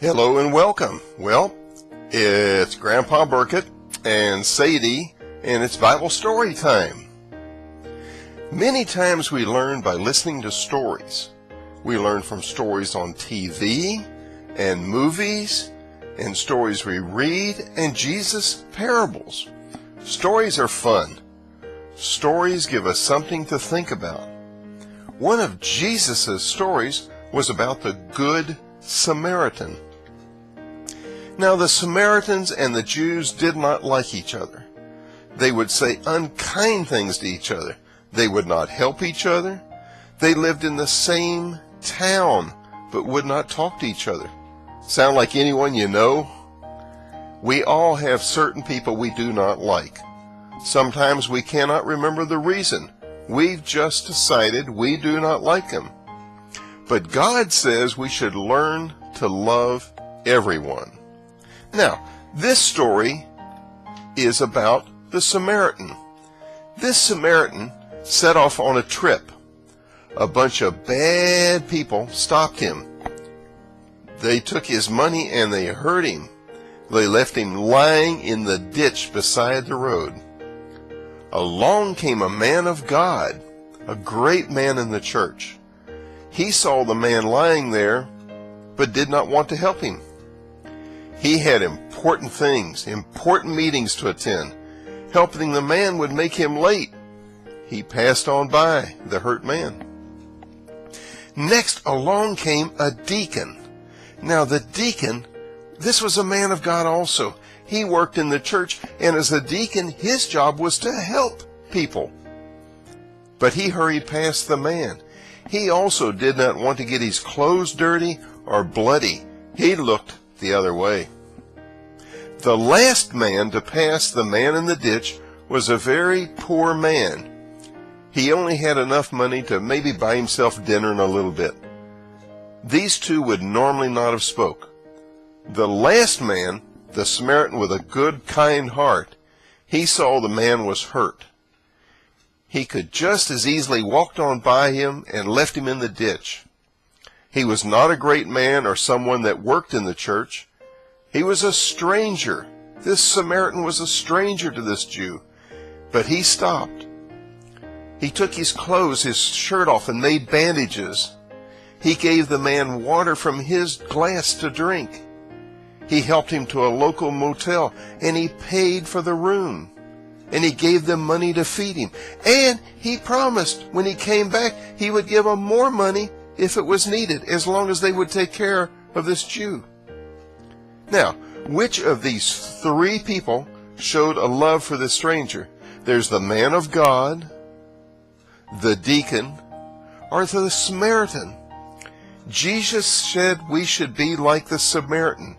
Hello and welcome. Well, it's Grandpa Burkett and Sadie, and it's Bible story time. Many times we learn by listening to stories. We learn from stories on TV and movies and stories we read and Jesus' parables. Stories are fun. Stories give us something to think about. One of Jesus' stories was about the Good Samaritan. Now the Samaritans and the Jews did not like each other. They would say unkind things to each other. They would not help each other. They lived in the same town, but would not talk to each other. Sound like anyone you know? We all have certain people we do not like. Sometimes we cannot remember the reason. We've just decided we do not like them. But God says we should learn to love everyone. Now, this story is about the Samaritan. This Samaritan set off on a trip. A bunch of bad people stopped him. They took his money and they hurt him. They left him lying in the ditch beside the road. Along came a man of God, a great man in the church. He saw the man lying there, but did not want to help him. He had important things, important meetings to attend. Helping the man would make him late. He passed on by the hurt man. Next along came a deacon. Now the deacon, this was a man of God also. He worked in the church, and as a deacon, his job was to help people. But he hurried past the man. He also did not want to get his clothes dirty or bloody. He looked the other way. The last man to pass the man in the ditch was a very poor man. He only had enough money to maybe buy himself dinner in a little bit. These two would normally not have spoke. The last man, the Samaritan with a good, kind heart, he saw the man was hurt. He could just as easily walked on by him and left him in the ditch. He was not a great man or someone that worked in the church. He was a stranger. This Samaritan was a stranger to this Jew. But he stopped. He took his clothes, his shirt off, and made bandages. He gave the man water from his glass to drink. He helped him to a local motel, and he paid for the room. And he gave them money to feed him. And he promised when he came back, he would give them more money if it was needed, as long as they would take care of this Jew. Now, which of these three people showed a love for the stranger? There's the man of God, the deacon, or the Samaritan. Jesus said we should be like the Samaritan.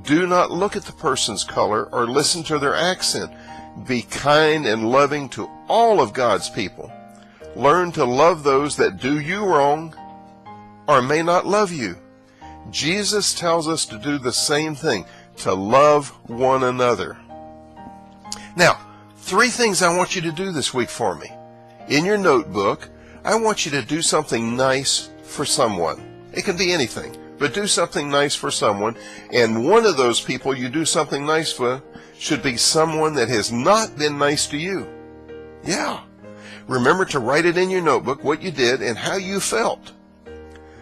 Do not look at the person's color or listen to their accent. Be kind and loving to all of God's people. Learn to love those that do you wrong or may not love you. Jesus tells us to do the same thing, to love one another. Now, 3 things I want you to do this week for me. In your notebook, I want you to do something nice for someone. It can be anything, but do something nice for someone. And one of those people you do something nice for should be someone that has not been nice to you. Yeah. Remember to write it in your notebook, what you did and how you felt.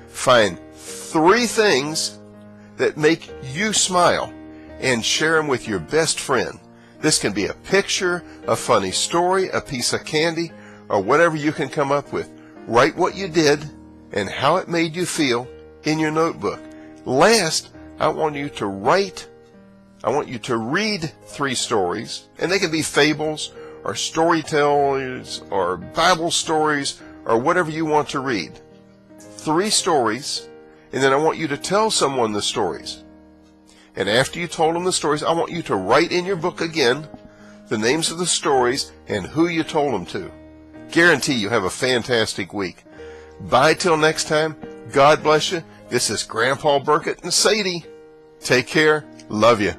Find 3 things that make you smile and share them with your best friend. This can be a picture, a funny story, a piece of candy, or whatever you can come up with. Write what you did and how it made you feel in your notebook. Last, I want you to read 3 stories, and they can be fables or storytellers or Bible stories or whatever you want to read. 3 stories, and then I want you to tell someone the stories. And after you told them the stories, I want you to write in your book again the names of the stories and who you told them to. Guarantee you have a fantastic week. Bye till next time. God bless you. This is Grandpa Burkett and Sadie. Take care. Love you.